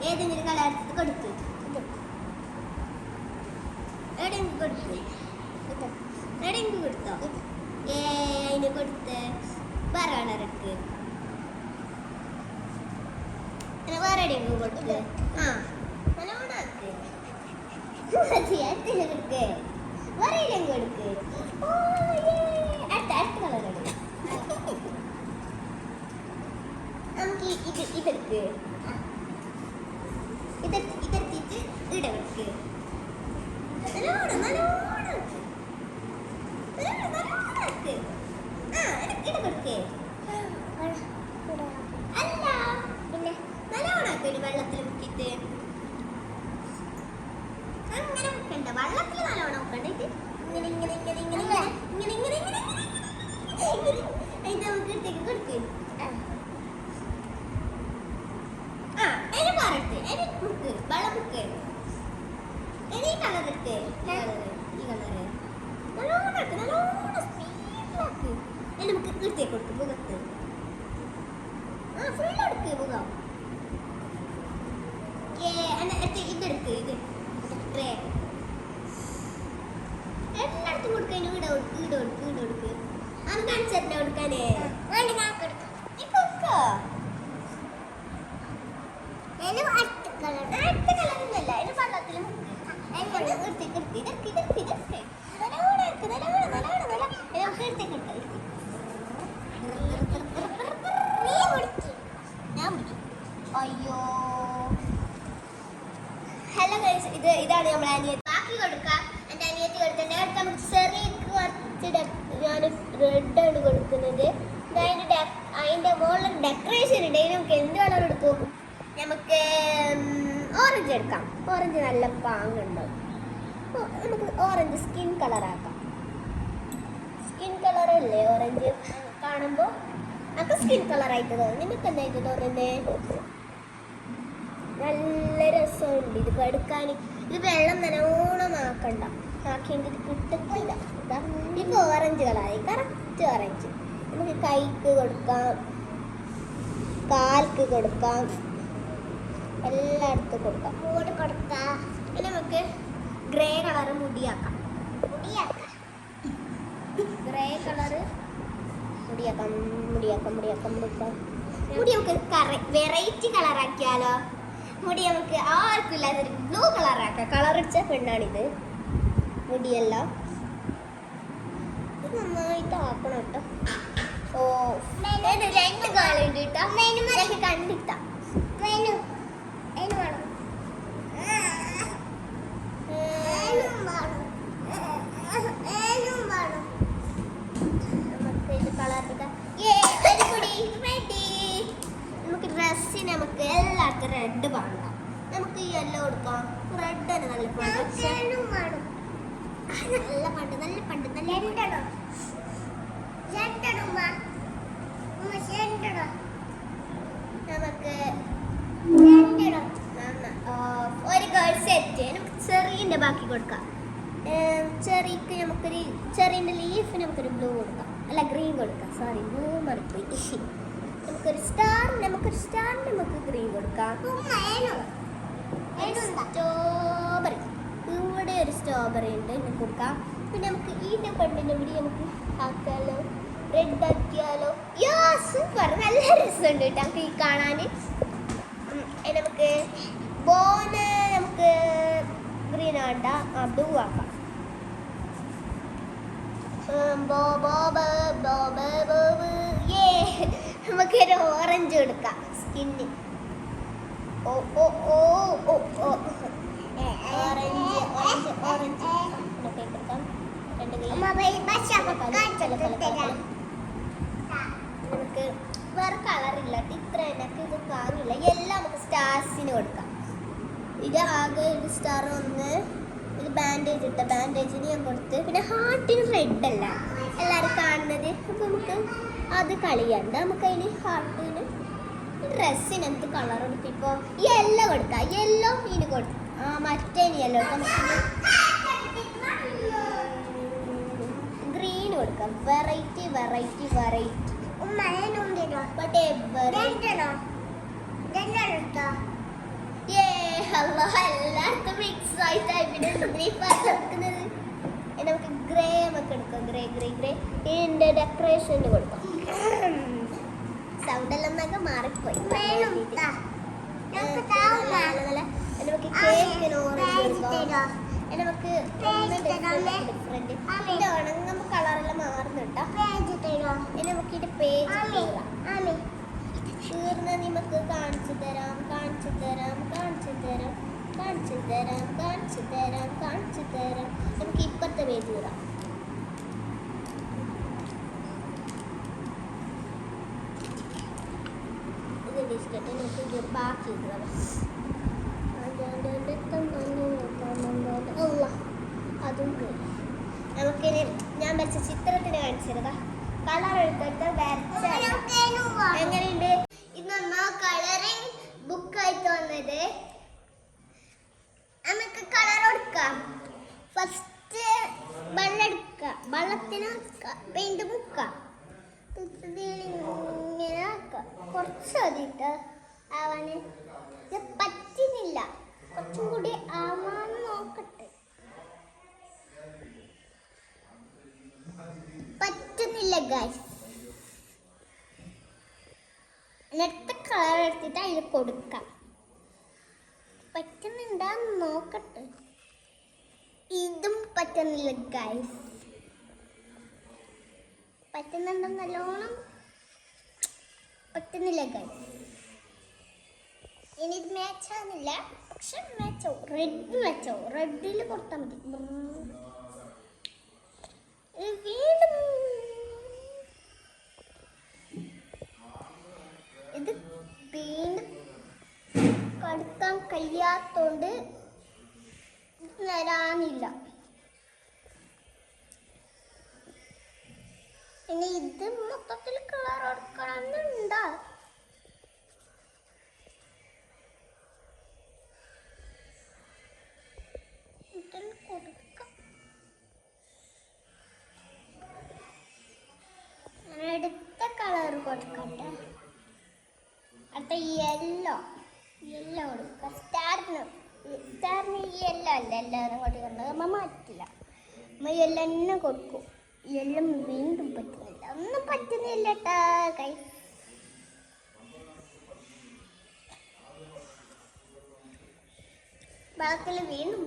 ഏതെങ്കിലും കളർ കൊടുത്തു എവിടെയെങ്കിലും കൊടുത്തു എവിടെയെങ്കിലും കൊടുത്തോ അതിന് കൊടുത്ത് വേറെ കളർ എടുക്ക് വേറെ എവിടെയെങ്കിലും കൊടുത്ത് ആ നല്ലോണം ആക്ക് കൊടുക്ക് വേറെ എവിടെയെങ്കിലും കൊടുക്ക് അടുത്ത കളർ എടുക്ക് നമുക്ക് ഇതെടുക്ക് ഇതെടുത്തിട്ട് ഇവിടെ വെക്ക് നല്ലോണം ഇട കൊടുക്ക് അല്ല പിന്നെ നല്ലോണം വെള്ളത്തിൽ മുക്കിട്ട് അങ്ങനെ വെക്കണ്ട വെള്ളത്തിൽ നല്ലോണം വെക്കണ്ട ഇത് ഇങ്ങനെ ഇങ്ങനെ ഇങ്ങനെ ഇങ്ങനെ ഇങ്ങനെ ഇങ്ങനെ ഇങ്ങനെ ഇങ്ങനെ ഇത് നമുക്ക് ഇട്ടേക്ക് കൊടുക്ക് വെള്ളം മുക്ക് ഇനി കളർ എടുക്ക് ഈ കളറ് നല്ലോണം സ്പീഡിലാക്ക് നമുക്ക് ഇട്ടേക്ക് കൊടുക്ക് മുഖത്ത് ഫുൾ എടുക്ക് മുഖം ഇതെടുക്ക് ഇത് എല്ലായിടത്തും കൊടുക്കാൻ ഇവിടെ കൊടുക്ക് അത് കാണിച്ചെന്നെ കൊടുക്കാനേ കൊടുക്കോ അടുത്ത കളറൊന്നുമല്ല അതിന് വെള്ളത്തിൽ അയ്യോ ഹലോ ഗൈസ് ഇതാണ് നമ്മളെ അനിയത്തി ബാക്കി കൊടുക്കാം എൻ്റെ അനിയത്തി കൊടുത്തത് അടുത്ത് നമുക്ക് ചെറിയക്ക് കുറച്ച് ഞാൻ റെഡാണ് കൊടുക്കുന്നത് അതിൻ്റെ മുകളിൽ ഡെക്കറേഷൻ ഉണ്ട് അതിന് നമുക്ക് എന്ത് കളർ എടുക്കും നമുക്ക് ഓറഞ്ച് എടുക്കാം ഓറഞ്ച് നല്ല പാങ്ങുണ്ടാവും നമുക്ക് ഓറഞ്ച് സ്കിൻ കളറാക്കാം സ്കിൻ കളറല്ലേ ഓറഞ്ച് കാണുമ്പോൾ നമുക്ക് സ്കിൻ കളറായിട്ട് തോന്നും നിങ്ങൾക്ക് എന്തായിട്ട് തോന്നുന്നത് നല്ല രസമുണ്ട് ഇത് എടുക്കാൻ ഇത് വെള്ളം നല്ലോണം ആക്കണ്ട ആക്കിയെങ്കിൽ ഇത് കിട്ടത്തില്ല ഇപ്പോൾ ഓറഞ്ച് കളറായി കറക്റ്റ് ഓറഞ്ച് നമുക്ക് കൈക്ക് കൊടുക്കാം കാൽക്ക് കൊടുക്കാം എല്ലായിടത്തും കൊടുക്കാം പിന്നെ നമുക്ക് ഗ്രേ കളറ് മുടിയാക്കാം ഗ്രേ കളറ് മുടിയാക്കാം മുടി നമുക്ക് വെറൈറ്റി കളറാക്കിയാലോ മുടി നമുക്ക് ആർക്കും ഇല്ലാത്തൊരു ബ്ലൂ കളറാക്കാം കളറടിച്ച പെണ്ണാണിത് മുടിയെല്ലാം ഇത് നന്നായിട്ട് ആക്കണം കേട്ടോ ഓ രണ്ട് കാലുണ്ട് കേട്ടോ കണ്ടിട്ടാ നമുക്ക് ഡ്രസ്സിന് നമുക്ക് എല്ലാവർക്കും റെഡ് വേണ്ട നമുക്ക് യെല്ലോ കൊടുക്കാം റെഡ് തന്നെ നല്ല നമുക്ക് ഒരു ഗേൾ സെറ്റ് നമുക്ക് ചെറിയൻ്റെ ബാക്കി കൊടുക്കാം ചെറിക്ക് നമുക്കൊരു ചെറിയൻ്റെ ലീഫിന് നമുക്കൊരു ബ്ലൂ കൊടുക്കാം അല്ല ഗ്രീൻ കൊടുക്കാം സോറി ബ്ലൂ മറപ്പോയി നമുക്കൊരു സ്റ്റാറിന് നമുക്ക് ഗ്രീൻ കൊടുക്കാം സ്ട്രോബെറി ഇവിടെ ഒരു സ്ട്രോബെറി ഉണ്ട് നമുക്ക് കൊടുക്കാം പിന്നെ നമുക്ക് ഈൻ്റെ പെണ്ണിൻ്റെ ഇവിടെ നമുക്ക് ആക്കാലോ റെഡ് ആക്കിയാലോ സൂപ്പർ നല്ല രസമുണ്ട് കേട്ടോ നമുക്ക് ഈ കാണാൻ നമുക്ക് ബോന് നമുക്ക് ഗ്രീൻ ആണ്ട ബ്ലൂ ആക്കാം നമുക്കൊരു ഓറഞ്ച് കൊടുക്കാം സ്കിന്ന് ഓറഞ്ച് നമുക്ക് വേറെ കളറില്ല ഇത്ര എനിക്ക് ഇത് കാണില്ല എല്ലാം നമുക്ക് സ്റ്റാർസിന് കൊടുക്കാം ഇത് ആകെ ഒരു സ്റ്റാർ ഒന്ന് ഇത് ബാൻഡേജ് ഇട്ട ബാൻഡേജിന് ഞാൻ കൊടുത്ത് പിന്നെ ഹാർട്ടിന് റെഡ് അല്ല എല്ലാവരും കാണുന്നത് അപ്പം നമുക്ക് അത് കളിയണ്ട നമുക്ക് അതിന് ഹാർട്ടിന് ഡ്രസ്സിന് എന്ത് കളർ കൊടുക്കും ഇപ്പോൾ യെല്ലോ കൊടുക്കാം യെല്ലോ ഇതിന് കൊടുക്കാം മറ്റേ യെല്ലോ ഗ്രീൻ കൊടുക്കാം വെറൈറ്റി എല്ലായിടത്തും മിക്സ് ആയിട്ടായി പിന്നെ എടുക്കുന്നത്. നമുക്ക് ഗ്രേ ഒക്കെ എടുക്കാം. ഗ്രേ ഗ്രേ ഗ്രേ ഇതിൻ്റെ ഡെക്കറേഷന് കൊടുക്കാം. സൗണ്ടെല്ലാം എന്നൊക്കെ മാറിപ്പോയി. നമുക്ക് കേക്കിന് ഓറഞ്ച് കൊടുക്കാം. നമുക്ക് ഡിഫറെന്റ് ഇതിന്റെ ഉണങ്ങുമ്പോൾ കളറെല്ലാം മാറുന്നുണ്ടോ. ഇനി നമുക്ക് ഇതിന്റെ പേജ് തീർന്ന് നമുക്ക് കാണിച്ചു തരാം. നമുക്ക് ഇപ്പത്തെ പേജ് ഇടാം. ഇത് ബിസ്ക്കറ്റ് നമുക്ക് ബാക്കി ഇടാം. അതും നമുക്കിനി ഞാൻ വരച്ച ചിത്രത്തിന് കാണിച്ചിരുതാ. കളർ എടുത്തിട്ട് വരച്ച എങ്ങനെയുണ്ട്. ഇന്ന് കളറിങ് ബുക്കായിട്ട് വന്നത്. നമുക്ക് കളർ കൊടുക്കാം. ഫസ്റ്റ് വെള്ളം എടുക്കുക. വെള്ളത്തിന് പെയിന്റ് മുക്കാം. ഇങ്ങനെ ആക്കാം. കുറച്ച് മതിട്ട് ആവാന്. ഇത് പറ്റുന്നില്ല. കുറച്ചും കൂടി ആവാന്ന് നോക്കട്ടെ. പറ്റുന്നില്ല ഗൈസ്. അടുത്ത കളർ എടുത്തിട്ട് അതിൽ കൊടുക്കാം. പറ്റുന്നുണ്ടാന്ന് നോക്കട്ടെ. ഇതും പറ്റുന്നില്ല ഗൈസ്. പറ്റുന്നുണ്ടോ നല്ലോണം. പറ്റുന്നില്ല ഗൈസ്. ഇനി ഇത് മാച്ച് ആവുന്നില്ല. പക്ഷെ മാച്ചോ റെഡ് മാച്ചോ. റെഡിൽ കൊടുത്താൽ മതി. വീണ്ടും ഇത് വീണ്ടും കടുക്കാൻ കഴിയാത്തോണ്ട് വരാനില്ല. ഇനി ഇത് മൊത്തത്തിൽ കളർ കൊടുക്കണമെന്നുണ്ടോ. ഇതിൽ കൊടുക്കാം. അടുത്ത കളർ കൊടുക്കട്ടെ. അടുത്ത യെല്ലോ കൊടുക്കുക. സ്റ്റാറിന് യെല്ലോ അല്ല എല്ലാവരും കൊടുക്കുന്നത്. അമ്മ മാറ്റില്ല. അമ്മ യെല്ലോ തന്നെ കൊടുക്കും. യെല്ലോ വീണ്ടും പറ്റുന്നില്ല. ഒന്നും പറ്റുന്നില്ല കേട്ടാ കൈ. ബാക്കിൽ വീണ്ടും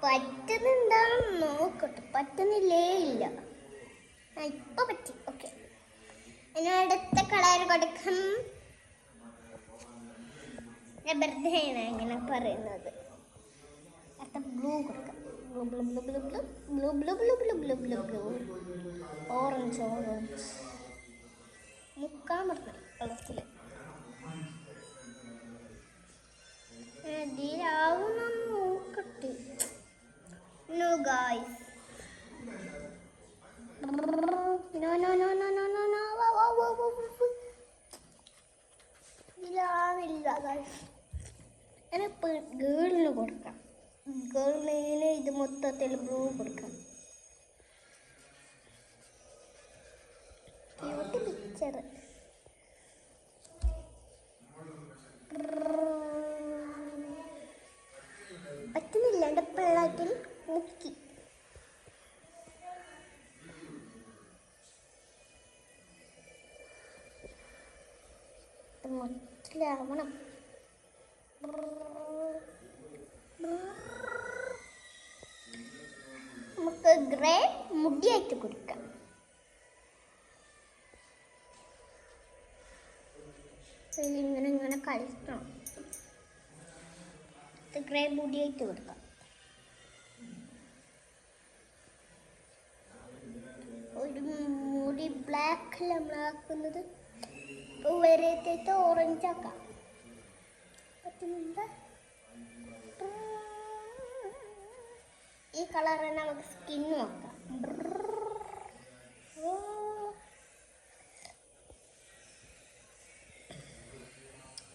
പറ്റുന്നുണ്ടാന്ന് നോക്കട്ടെ. പറ്റുന്നില്ലേ ഇല്ല. ഇപ്പൊ പറ്റി. ഓക്കെ. ഇനി അടുത്ത കളർ കൊടുക്കാം. വെറുതെ ആണ് ഇങ്ങനെ പറയുന്നത്. അടുത്ത ബ്ലൂ കൊടുക്കാം. ബ്ലൂ ഓറഞ്ച് മുക്കാൻ പറഞ്ഞു കളത്തില്. ഇതിലാവുന്ന നോക്കട്ടെ. No guys. ഇതിലാവില്ല ഗായ്സ്. ഞാനിപ്പോൾ ഗേളിന് കൊടുക്കാം. ഗേളിന് ഇത് മൊത്തത്തിൽ ബ്ലൂ കൊടുക്കാം. Cute picture. പറ്റുന്നില്ല. എൻ്റെ പിള്ളാറ്റിൽ മുക്കി. മൊത്തത്തിലാവണം. നമുക്ക് ഗ്രേ മുടിയായിട്ട് കൊടുക്കാം. ഇങ്ങനെ കളിക്കണം. ഗ്രേ മുടിയായിട്ട് കൊടുക്കാം. ഒരു മുടി ബ്ലാക്കിൽ നമ്മളാക്കുന്നത്. വരത്തേക്ക് ഓറഞ്ച് ആക്കാം. പറ്റുന്നുണ്ട്. ഈ കളർ തന്നെ നമുക്ക് സ്കിന്ന് നോക്കാം.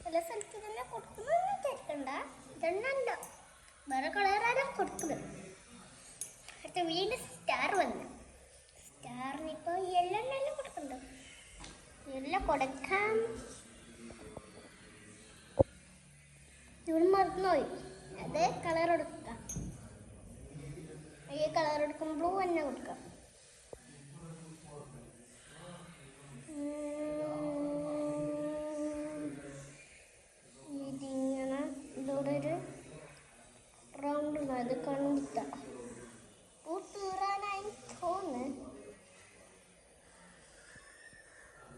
പല സ്ഥലത്ത് തന്നെ കൊടുക്കുന്നൊന്നും കേൾക്കണ്ട. ഇതെണ്ണല്ല, വേറെ കളറാണ് കൊടുക്കുന്നത്. അടുത്ത വീണ്ടും സ്റ്റാർ വന്നു. സ്റ്റാറിനിപ്പോൾ യെല്ലോ കൊടുക്കണ്ടോ. യെല്ലോ കൊടുക്കാം. ഇവിടെ മറന്നുപോയി. അത് കളർ കൊടുക്കാം. ഈ കളർ കൊടുക്കുമ്പോൾ ബ്ലൂ തന്നെ കൊടുക്കാം. ഇതിങ്ങനെ ഇതോടെ ഒരു റൗണ്ട് അത് കണ്ടിട്ട പൂത്തൂറാനായി തോന്നുന്നു.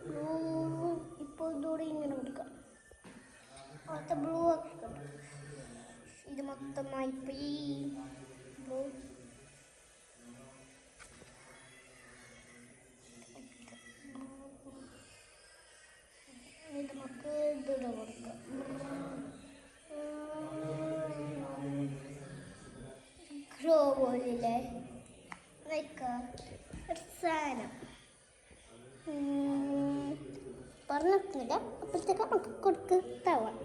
ബ്ലൂ ഇപ്പോൾ ഇതോടെ ഇങ്ങനെ കൊടുക്കാം. അടുത്ത ബ്ലൂ ആക്കാം. ഇത് മൊത്തമായി പോയി ബ്ലൂ. ഇത് നമുക്ക് ഇതിടെ കൊടുക്കാം. ഗ്രോ പോലില്ലേ ഒരു സാധനം പറഞ്ഞിട്ടില്ല. അപ്പോഴത്തേക്ക് നമുക്ക് കൊടുത്താവാം.